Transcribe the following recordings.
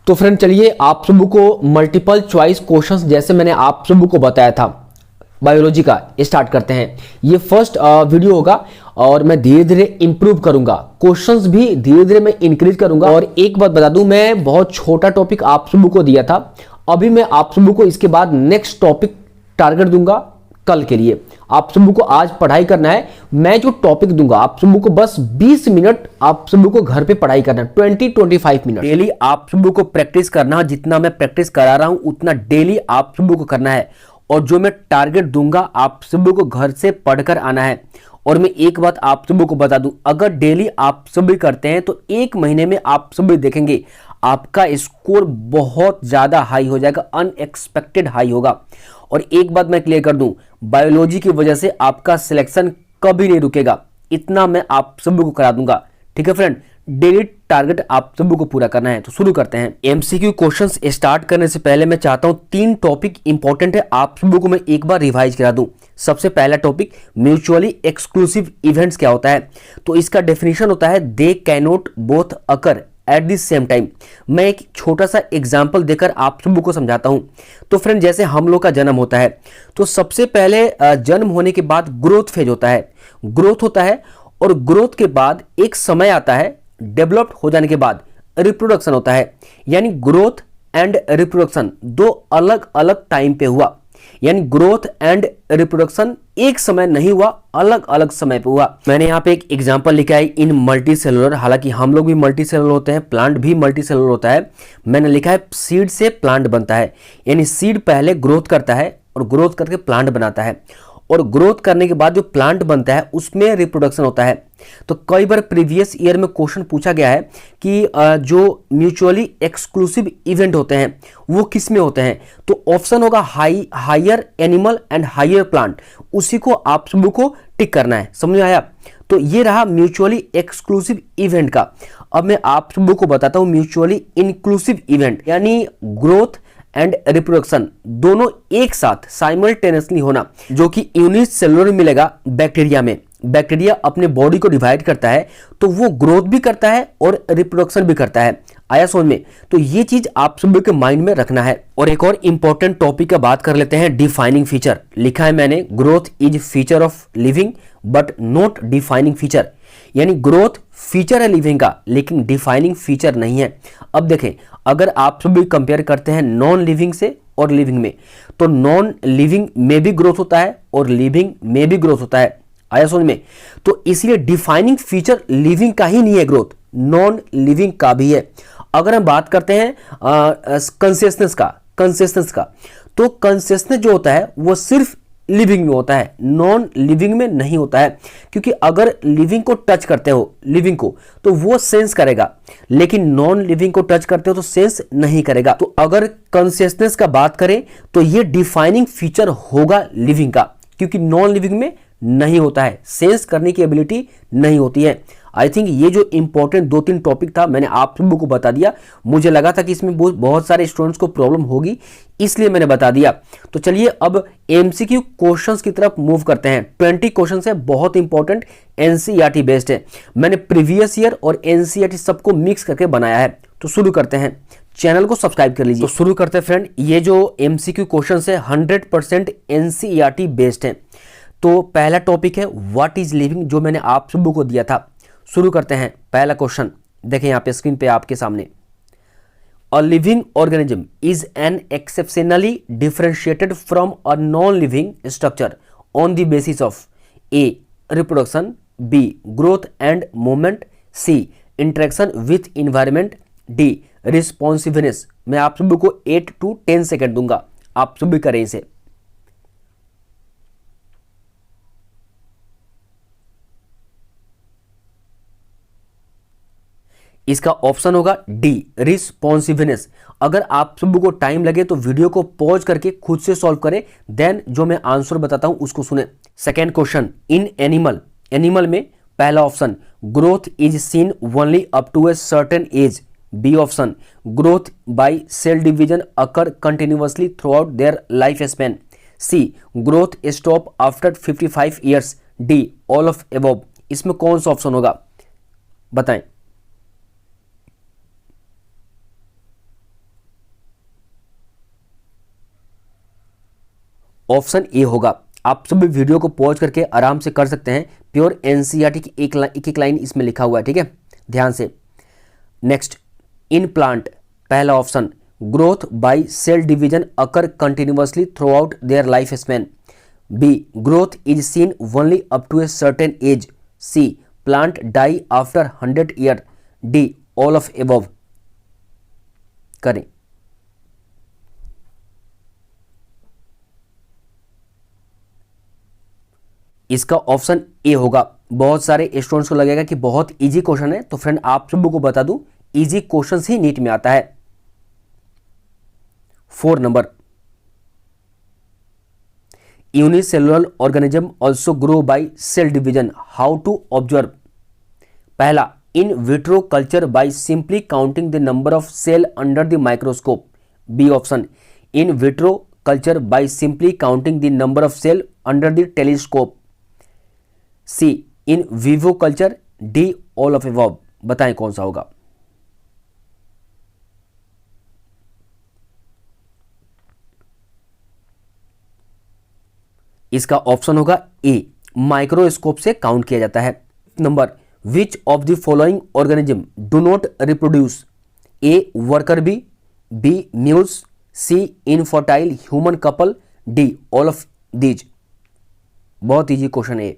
तो फ्रेंड चलिए आप सबों को मल्टीपल चॉइस क्वेश्चंस जैसे मैंने आप सबों को बताया था बायोलॉजी का स्टार्ट करते हैं। ये फर्स्ट वीडियो होगा और मैं धीरे धीरे इंप्रूव करूंगा, क्वेश्चंस भी धीरे धीरे मैं इंक्रीज करूंगा। और एक बात बता दूं, मैं बहुत छोटा टॉपिक आप सबों को दिया था, अभी मैं आप सबों को इसके बाद नेक्स्ट टॉपिक टारगेट दूंगा कल के लिए। आप सबों को आज पढ़ाई करना है, मैं जो टॉपिक दूंगा आप सबों को बस 20 मिनट आप सबों को घर पे पढ़ाई करना है, 20-25 मिनट डेली आप सबों को प्रैक्टिस करना। जितना मैं प्रैक्टिस करा रहा हूं उतना डेली आप सबों को करना है, और जो मैं टारगेट दूंगा आप सबों को घर से पढ़कर आना है। और मैं एक बात आप सबों को बता दूं, अगर डेली आप सभी करते हैं तो एक महीने में आप सभी देखेंगे आपका स्कोर बहुत ज्यादा हाई हो जाएगा, अनएक्सपेक्टेड हाई होगा। और एक बात मैं क्लियर कर दूं, बायोलॉजी की वजह से आपका सिलेक्शन कभी नहीं रुकेगा, इतना मैं आप सभी को करा दूंगा। ठीक है फ्रेंड, डेली टारगेट आप सभी को पूरा करना है। तो शुरू करते हैं। एमसीक्यू क्वेश्चंस स्टार्ट करने से पहले मैं चाहता हूं 3 टॉपिक इंपॉर्टेंट है, आप सभी को मैं एक बार रिवाइज करा दूं। सबसे पहला टॉपिक म्यूचुअली एक्सक्लूसिव इवेंट्स क्या होता है, तो इसका डेफिनेशन होता है they can not both occur at the same time. मैं एक छोटा सा एग्जांपल देकर आप सबों को समझाता हूं। तो फ्रेंड जैसे हम लोग का जन्म होता है तो सबसे पहले जन्म होने के बाद ग्रोथ फेज होता है, ग्रोथ होता है, और ग्रोथ के बाद एक समय आता है डेवलप्ड हो जाने के बाद रिप्रोडक्शन होता है। यानी ग्रोथ एंड रिप्रोडक्शन दो अलग अलग टाइम पे हुआ, यानी ग्रोथ एंड रिप्रोडक्शन एक समय नहीं हुआ, अलग अलग समय पे हुआ। मैंने यहाँ पे एक एग्जांपल लिखा है इन मल्टी सेलुलर, हालांकि हम लोग भी मल्टी सेलुलर होते हैं, प्लांट भी मल्टी सेलुलर होता है। मैंने लिखा है सीड से प्लांट बनता है, यानी सीड पहले ग्रोथ करता है और ग्रोथ करके प्लांट बनाता है, और ग्रोथ करने के बाद जो प्लांट बनता है उसमें रिप्रोडक्शन होता है। तो कई बार प्रीवियस ईयर में क्वेश्चन पूछा गया है कि जो म्यूचुअली एक्सक्लूसिव इवेंट होते हैं वो किस में होते हैं, तो ऑप्शन होगा higher animal and higher plant, उसी को आप सबों को टिक करना है। समझ में आया? तो ये रहा म्यूचुअली एक्सक्लूसिव इवेंट का। अब मैं आप सबों को बताता हूं म्यूचुअली इंक्लूसिव इवेंट, यानी ग्रोथ एंड रिप्रोडक्शन दोनों एक साथ साइमल्टेनियसली होना, जो कि यूनिसेलुलर मिलेगा बैक्टीरिया में। बैक्टीरिया अपने बॉडी को डिवाइड करता है तो वो ग्रोथ भी करता है और रिप्रोडक्शन भी करता है। आया समझ में? तो ये चीज आप सभी के माइंड में रखना है। और एक और इंपॉर्टेंट टॉपिक का बात कर लेते हैं, डिफाइनिंग फीचर। लिखा है मैंने growth is feature of living but not defining feature, यानी ग्रोथ फीचर है लिविंग का लेकिन डिफाइनिंग फीचर नहीं है। अब देखें, अगर आप सभी कंपेयर करते हैं नॉन लिविंग से और लिविंग में, तो नॉन लिविंग में भी ग्रोथ होता है और लिविंग में भी ग्रोथ होता है। आया समझ में? तो इसलिए डिफाइनिंग फीचर लिविंग का ही नहीं है, ग्रोथ नॉन लिविंग का भी है। अगर हम बात करते हैं कंसिस्टेंस का, तो कंसिस्टेंस जो होता है वो सिर्फ लिविंग में होता है, नॉन लिविंग में नहीं होता है। क्योंकि अगर लिविंग को टच करते हो लिविंग को तो वो सेंस करेगा, लेकिन नॉन लिविंग को टच करते हो तो सेंस नहीं करेगा। तो अगर कंसिस्टेंस का बात करें तो ये डिफाइनिंग फीचर होगा लिविंग का, क्योंकि नॉन लिविंग में नहीं होता है, सेंस करने की एबिलिटी नहीं होती है। आई थिंक ये जो इंपॉर्टेंट 2-3 टॉपिक था मैंने आप सबको को बता दिया। मुझे लगा था कि इसमें बहुत सारे स्टूडेंट्स को प्रॉब्लम होगी, इसलिए मैंने बता दिया। तो चलिए अब एमसीक्यू क्वेश्चंस की तरफ मूव करते हैं। 20 क्वेश्चंस है, बहुत इंपॉर्टेंट, एनसीईआरटी बेस्ड है। मैंने प्रीवियस ईयर और एनसीईआरटी सबको मिक्स करके बनाया है। तो शुरू करते हैं, चैनल को सब्सक्राइब कर लीजिए। तो शुरू करते हैं फ्रेंड, ये जो एमसीक्यू क्वेश्चंस है 100% एनसीईआरटी बेस्ड है। तो पहला टॉपिक है व्हाट इज लिविंग, जो मैंने आप सबों को दिया था। शुरू करते हैं। पहला क्वेश्चन देखें यहाँ पे स्क्रीन पे आपके सामने, a living organism is an exceptionally differentiated from a non living structure on the basis of A reproduction, B growth and movement, C interaction with environment, D responsiveness. मैं आप सभी को 8 to 10 सेकेंड दूंगा, आप सभी करें इसे। इसका ऑप्शन होगा डी रिस्पॉन्सिवनेस। अगर आप सबको को टाइम लगे तो वीडियो को पॉज करके खुद से सॉल्व करें, देन जो मैं आंसर बताता हूं उसको सुने। सेकेंड क्वेश्चन, इन एनिमल में पहला option growth is seen only up to a certain age, B option growth by cell division occur continuously throughout their life span, C growth stop after 55 years, D all of above. इसमें कौन सा option होगा बताएं। Option A होगा। आप सभी video को pause करके आराम से कर सकते हैं, प्योर एनसीईआरटी की एक लाइन इसमें लिखा हुआ है, ठीक है, ध्यान से। नेक्स्ट, इन प्लांट, पहला option, growth by cell division occur continuously throughout their life span. B, growth is seen only up to a certain age. C, plant die after 100 year. D, all of above. करें। इसका option A होगा। बहुत सारे students को लगेगा कि बहुत easy question है, तो फ्रेंड आप सबको को बता दूं, इजी क्वेश्चंस ही नीट में आता है। 4 number, unicellular organism also grow by cell division, how to observe. पहला, in vitro culture by simply counting the number of cell under the microscope. B option, in vitro culture by simply counting the number of cell under the telescope. C, in vivo culture. D, all of above. बताएं कौन सा होगा। इसका option होगा ए, microscope से count किया जाता है। Number, which of the following organism do not reproduce. A, worker bee, B, mules, C, infertile human couple. D, all of these. बहुत इजी क्वेश्चन है।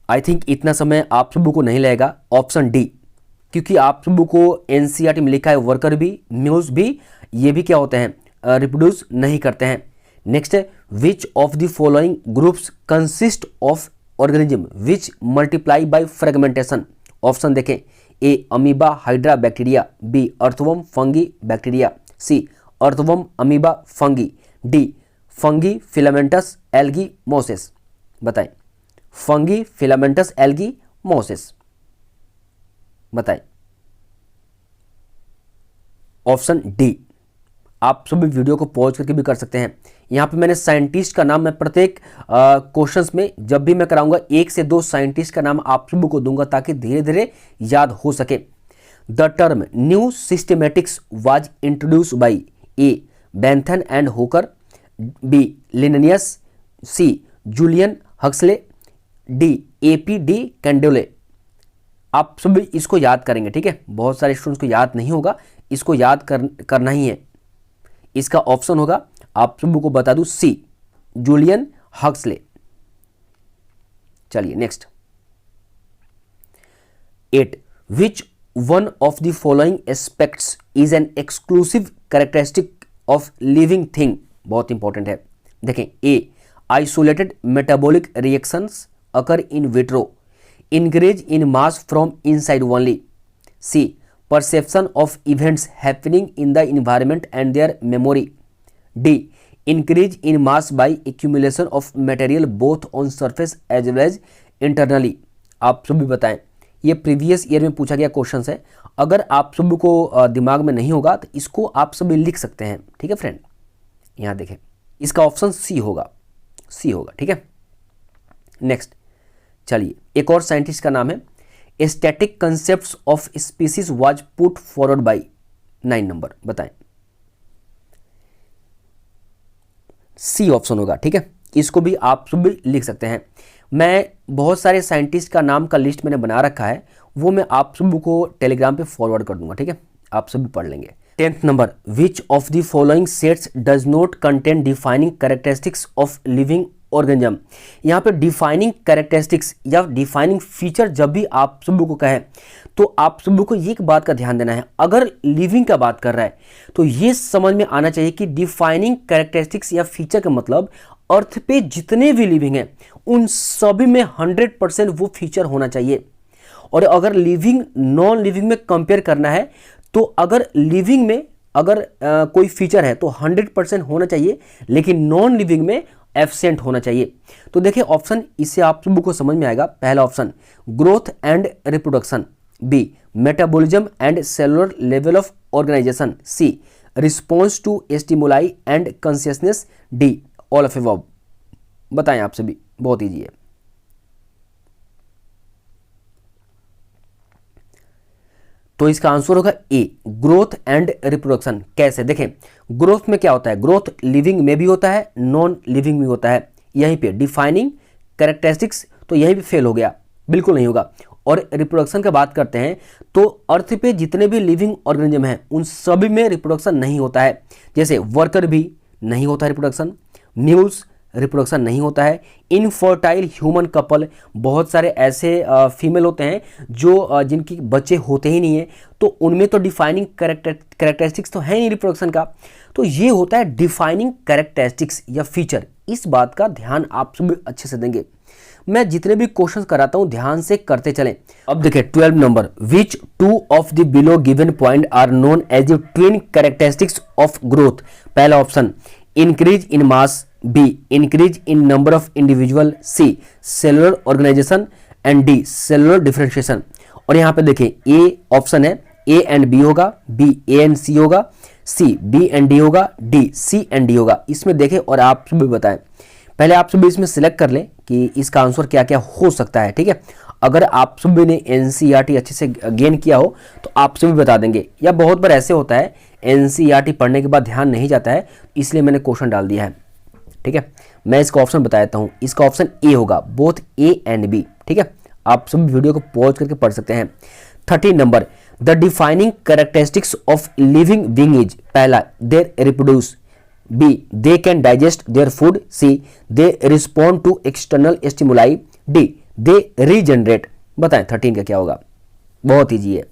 आई थिंक इतना समय आप सबों को नहीं लगेगा। ऑप्शन डी, क्योंकि आप सबों को एनसीईआरटी में लिखा है वर्कर भी, म्यूज भी, ये भी क्या होते हैं, रिप्रोड्यूस नहीं करते हैं। नेक्स्ट है, which of the following groups consist of organism which multiply by fragmentation. Option देखें, A, amoeba hydra bacteria. B, earthworm fungi bacteria. C, earthworm amoeba fungi. D, fungi filamentous algae mosses. बताएं, fungi filamentous algae mosses. बताएं। Option D. आप सभी video को pause करके भी कर सकते हैं। यहाँ पे मैंने साइंटिस्ट का नाम, मैं प्रत्येक क्वेश्चंस में जब भी मैं कराऊंगा 1 से 2 साइंटिस्ट का नाम आप सभी को दूंगा ताकि धीरे धीरे याद हो सके। The term new systematics was introduce by. A, Bentham and Hooker. B, Linnaeus. C, Julian Huxley. D, AP de Candolle. आप सभी इसको याद करेंगे, ठीक है, बहुत सारे स्टूडेंट्स को याद नहीं होगा, इसको याद करना ही है। इसका ऑप्शन होगा, आप सभी को बता दूं, सी, जूलियन हक्सले। चलिए next. 8, which one of the following aspects is an exclusive characteristic of living thing. बहुत इंपॉर्टेंट है, देखें। A, isolated metabolic reactions occur in vitro, increase in mass from inside only. C, perception of events happening in the environment and their memory. D, increase in mass by accumulation of material both on surface as well as internally. आप सभी बताएं, ये previous year में पूछा गया question है। अगर आप सभी को दिमाग में नहीं होगा तो इसको आप सभी लिख सकते हैं, ठीक है फ्रेंड। यहाँ देखें, इसका ऑप्शन सी होगा, सी होगा, ठीक है। नेक्स्ट, चलिए, एक और साइंटिस्ट का नाम है, static concepts of species was put forward by. 9 number, बताएं। सी ऑप्शन होगा, ठीक है, इसको भी आप सब भी लिख सकते हैं। मैं बहुत सारे साइंटिस्ट का नाम का लिस्ट मैंने बना रखा है, वो मैं आप सब को टेलीग्राम पे फॉरवर्ड कर दूंगा, ठीक है, आप सब भी पढ़ लेंगे। 10th number, which of the following sets does not contain defining characteristics of living organism. यहाँ पे डिफाइनिंग कैरेक्टरिस्टिक्स या डिफाइनिंग फीचर जब भी आप सभी को कहें तो आप सभी को एक बात का ध्यान देना है, अगर लिविंग का बात कर रहा है तो ये समझ में आना चाहिए कि डिफाइनिंग कैरेक्टरिस्टिक्स या फीचर का मतलब अर्थ पे जितने भी लिविंग हैं उन सभी में 100% वो फीचर होना चाहिए। और अगर लिविंग नॉन लिविंग में कंपेयर करना है तो अगर लिविंग में अगर कोई फीचर है तो 100% होना चाहिए, लेकिन नॉन लिविंग में एब्सेंट होना चाहिए। तो देखिए ऑप्शन, इससे आप सबको को समझ में आएगा। पहला option, growth and reproduction. B, metabolism and cellular level of organisation. C, response to stimuli and consciousness. D, all of above. बताएं आप सभी, बहुत ईजी है। तो इसका आंसर होगा ए, ग्रोथ एंड रिप्रोडक्शन। कैसे, देखें ग्रोथ में क्या होता है, ग्रोथ लिविंग में भी होता है, नॉन लिविंग में होता है। यहीं पे डिफाइनिंग कैरेक्टरिस्टिक्स, तो यहीं पे फेल हो गया, बिल्कुल नहीं होगा। और रिप्रोडक्शन की बात करते हैं तो अर्थ पे जितने भी लिविंग ऑर्गेनिज्म हैं उन सभी में रिप्रोडक्शन नहीं होता है। जैसे वर्कर भी नहीं होता है रिप्रोडक्शन, म्यूल्स रिप्रोडक्शन नहीं होता है, इनफर्टाइल ह्यूमन कपल, बहुत सारे ऐसे फीमेल होते हैं जो जिनकी बच्चे होते ही नहीं है, तो उनमें तो डिफाइनिंग कैरेक्टरिस्टिक्स तो है नहीं रिप्रोडक्शन का। तो ये होता है डिफाइनिंग कैरेक्टरिस्टिक्स या फीचर। इस बात का ध्यान आप सभी अच्छे से देंगे। मैं जितने भी क्वेश्चंस कराता हूं ध्यान से करते चलें। अब देखिए 12 number, which two of the below given point are known as the twin characteristics of growth. पहला option increase in mass, B increase in number of individual, C cellular organisation and D cellular differentiation. और यहाँ पे देखिए A option है, A and B होगा, B A and C होगा, C B and D होगा, D C and D होगा। इसमें देखें और आप सभी बताएं। पहले आप सभी इसमें सिलेक्ट कर लें कि इसका आंसर क्या क्या हो सकता है, ठीक है। अगर आप सभी ने एनसीईआरटी अच्छे से गेन किया हो तो आप सभी बता देंगे, या बहुत बार ऐसे होता है एनसीईआरटी पढ़ने के बाद ध्यान नहीं जाता है, इसलिए मैंने क्वेश्चन डाल दिया है, ठीक है। मैं इसका ऑप्शन बता देता हूं, इसका ऑप्शन ए होगा, बोथ ए एंड बी, ठीक है। आप सभी वीडियो को पॉज करके पढ़ सकते हैं। 13 number, the defining characteristics of living being is, पहला there reproduce, B they can digest their food, C they respond to external stimuli, D they regenerate. बताएं 13 का क्या होगा, बहुत ईजी है।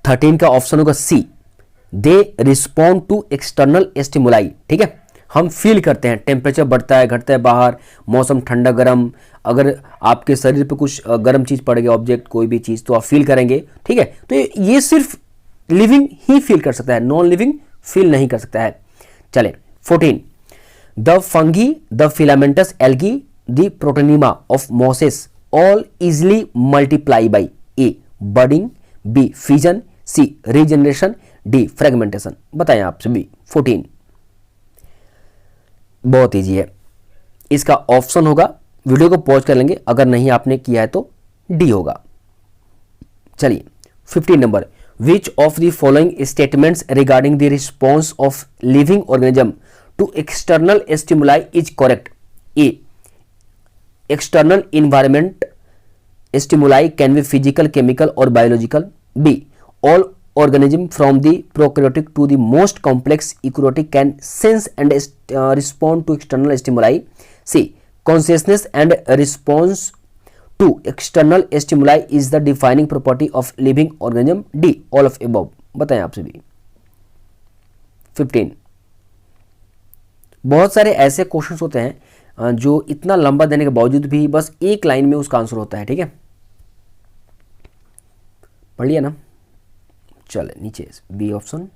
13 का ऑप्शन होगा C, they respond to external stimuli, ठीक है। हम फील करते हैं, टेम्परेचर बढ़ता है घटता है बाहर, मौसम ठंडा गर्म, अगर आपके शरीर पे कुछ गर्म चीज पड़ गया, ऑब्जेक्ट कोई भी चीज, तो आप फील करेंगे, ठीक है। तो ये सिर्फ लिविंग ही फील कर सकता है, नॉन लिविंग फील नहीं कर सकता है। चले 14, the fungi, the filamentous algae, the protonema of mosses all easily multiply by, A budding, B fission, C regeneration, D fragmentation. बताएं आप सभी। 14 बहुत इजी है, इसका ऑप्शन होगा, वीडियो को पॉज कर लेंगे अगर नहीं आपने किया है तो डी होगा। चलिए 15 number, which of the following statements regarding the response of living organism to external stimuli is correct. A external environment stimuli can be physical, chemical और biological, B all organism from the prokaryotic to the most complex eukaryotic can sense and respond to external stimuli, c consciousness and response to external stimuli is the defining property of living organism, d all of above। बताएं आप सभी। 15 बहुत सारे ऐसे questions होते हैं जो इतना लंबा देने के बावजूद भी बस एक लाइन में उसका आंसर होता है, ठीक है। पढ़ लिया ना, चले नीचे B option,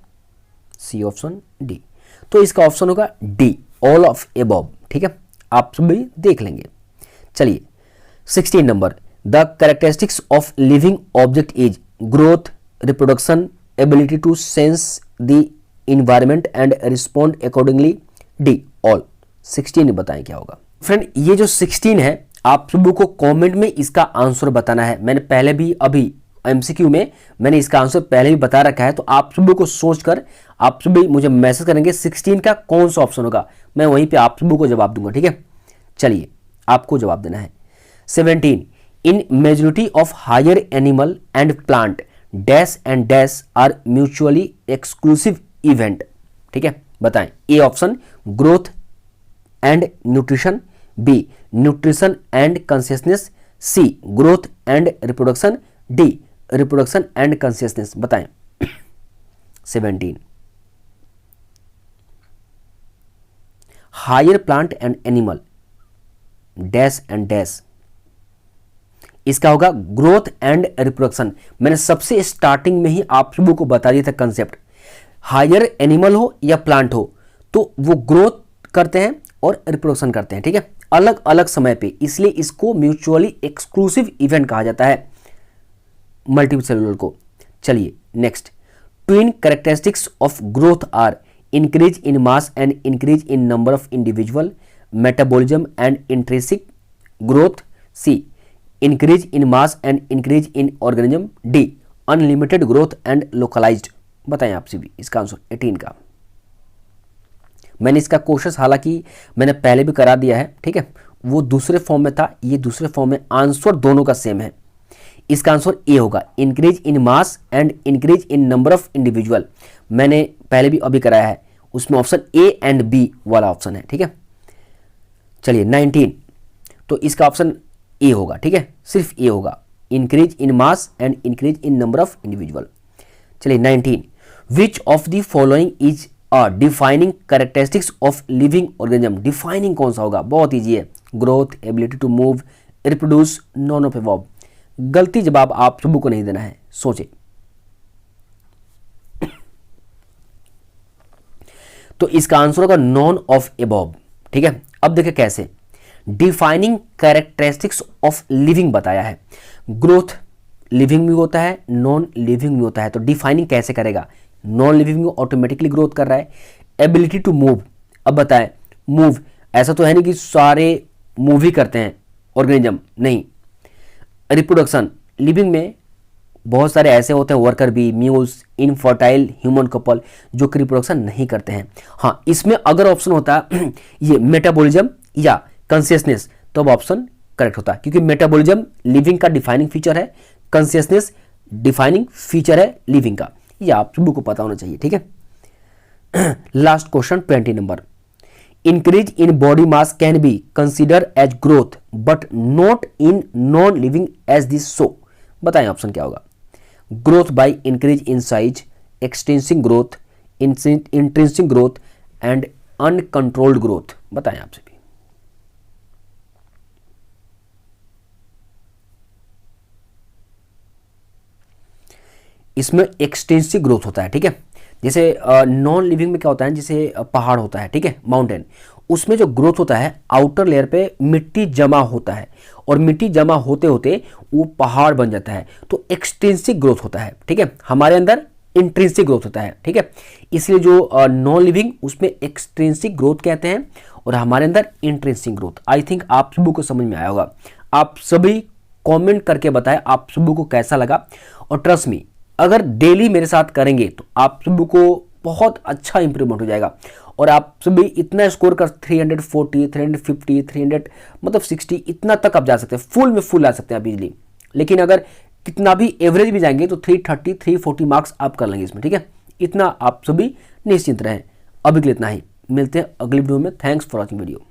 C option, D. तो इसका ऑप्शन होगा डी ऑल ऑफ एबव, ठीक है। आप सभी देख लेंगे। चलिए 16 number, the characteristics of living object is growth, reproduction, ability to sense the environment and respond accordingly, D all. 16 बताएं क्या होगा। फ्रेंड ये जो 16 है आप सभी को कमेंट में इसका आंसर बताना है। मैंने पहले भी अभी एमसीक्यू में मैंने इसका आंसर पहले भी बता रखा है, तो आप सभी को सोचकर आप सभी मुझे मैसेज करेंगे 16 का कौन सा ऑप्शन होगा, मैं वहीं पे आप सभी को जवाब दूंगा, ठीक है। चलिए आपको जवाब देना है। 17, in majority of higher animal and plant dash and dash are mutually exclusive event, ठीक है। बताएं A option growth and nutrition, B nutrition and consciousness, C growth and reproduction, D reproduction and consciousness. बताएं 17, higher plant and animal dash and dash, इसका होगा growth and reproduction. मैंने सबसे starting में ही आप सबको को बता दिया था कंसेप्ट, हायर एनिमल हो या प्लांट हो तो वो ग्रोथ करते हैं और रिप्रोडक्शन करते हैं, ठीक है, अलग अलग समय पे, इसलिए इसको म्यूचुअली एक्सक्लूसिव इवेंट कहा जाता है मल्टीपल सेलुलर को। चलिए next, twin characteristics of growth are increase in mass and increase in number of individual, metabolism and intrinsic growth, C increase in mass and increase in organism, D unlimited growth and localised. बताएं आपसे भी इसका answer 18 का। मैंने इसका question हालांकि मैंने पहले भी करा दिया है, ठीक है, वो दूसरे फॉर्म में था, ये दूसरे फॉर्म में, आंसर दोनों का सेम है। इसका आंसर ए होगा, increase in mass and increase in number of individual. मैंने पहले भी अभी कराया है, उसमें ऑप्शन ए एंड बी वाला ऑप्शन है, ठीक है। चलिए 19, तो इसका ऑप्शन ए होगा, ठीक है, सिर्फ ए होगा, increase in mass and increase in number of individual. चलिए 19, which of the following is defining characteristics of living organism. Defining कौन सा होगा, बहुत ईजी है, growth, ability to move, reproduce, none of above. गलती जवाब आप सबको को नहीं देना है, सोचे। तो इसका आंसर होगा नॉन ऑफ एबव, ठीक है। अब देखिए कैसे, डिफाइनिंग कैरेक्टरिस्टिक्स ऑफ लिविंग बताया है, ग्रोथ लिविंग में होता है, नॉन लिविंग में होता है, तो डिफाइनिंग कैसे करेगा, नॉन लिविंग में ऑटोमेटिकली ग्रोथ कर रहा है। एबिलिटी टू मूव, अब बताएं, मूव ऐसा तो है नहीं कि सारे मूव ही करते हैं ऑर्गेनिज्म, नहीं। रिप्रोडक्शन, लिविंग में बहुत सारे ऐसे होते हैं worker bee, mules, infertile human couple, जो कि रिप्रोडक्शन नहीं करते हैं। हाँ, इसमें अगर ऑप्शन होता है ये मेटाबॉलिज्म या कॉन्शियसनेस, तो अब ऑप्शन करेक्ट होता है, क्योंकि मेटाबॉलिज्म लिविंग का डिफाइनिंग फीचर है, कॉन्शियसनेस डिफाइनिंग फीचर है लिविंग का, ये आप सभी को पता होना चाहिए, ठीक है। Last question 20 number, increase in body mass can be consider as growth but not in non living as this so. बताएं ऑप्शन क्या होगा, growth by increase in size, extensive growth, intrinsic growth and uncontrolled growth. बताएं आपसे भी। इसमें extensive growth होता है, ठीक है। जैसे नॉन लिविंग में क्या होता है, जैसे पहाड़ होता है, ठीक है, माउंटेन, उसमें जो ग्रोथ होता है आउटर लेयर पे मिट्टी जमा होता है, और मिट्टी जमा होते होते वो पहाड़ बन जाता है, तो एक्सटेंसिव ग्रोथ होता है, ठीक है। हमारे अंदर इंट्रिंसिक ग्रोथ होता है, ठीक है, इसलिए जो नॉन लिविंग उसमें एक्सटेंसिव ग्रोथ कहते हैं, और हमारे अंदर इंट्रिंसिक ग्रोथ। आई थिंक आप सभी को समझ में आया होगा। आप सभी कॉमेंट करके बताएं आप सभी को कैसा लगा, और ट्रस्ट मी, अगर डेली मेरे साथ करेंगे तो आप सभी को बहुत अच्छा इंप्रूवमेंट हो जाएगा, और आप सभी इतना स्कोर कर 340, 350, 300 मतलब 60 इतना तक आप जा सकते हैं, फुल में फुल आ सकते हैं आप इजीली। लेकिन अगर कितना भी एवरेज भी जाएंगे तो 330, 340 मार्क्स आप कर लेंगे इसमें, ठीक है। इतना आप सभी निश्चिंत रहें। अभी के लिए इतना ही, मिलते हैं अगली वीडियो में। Thanks for watching video.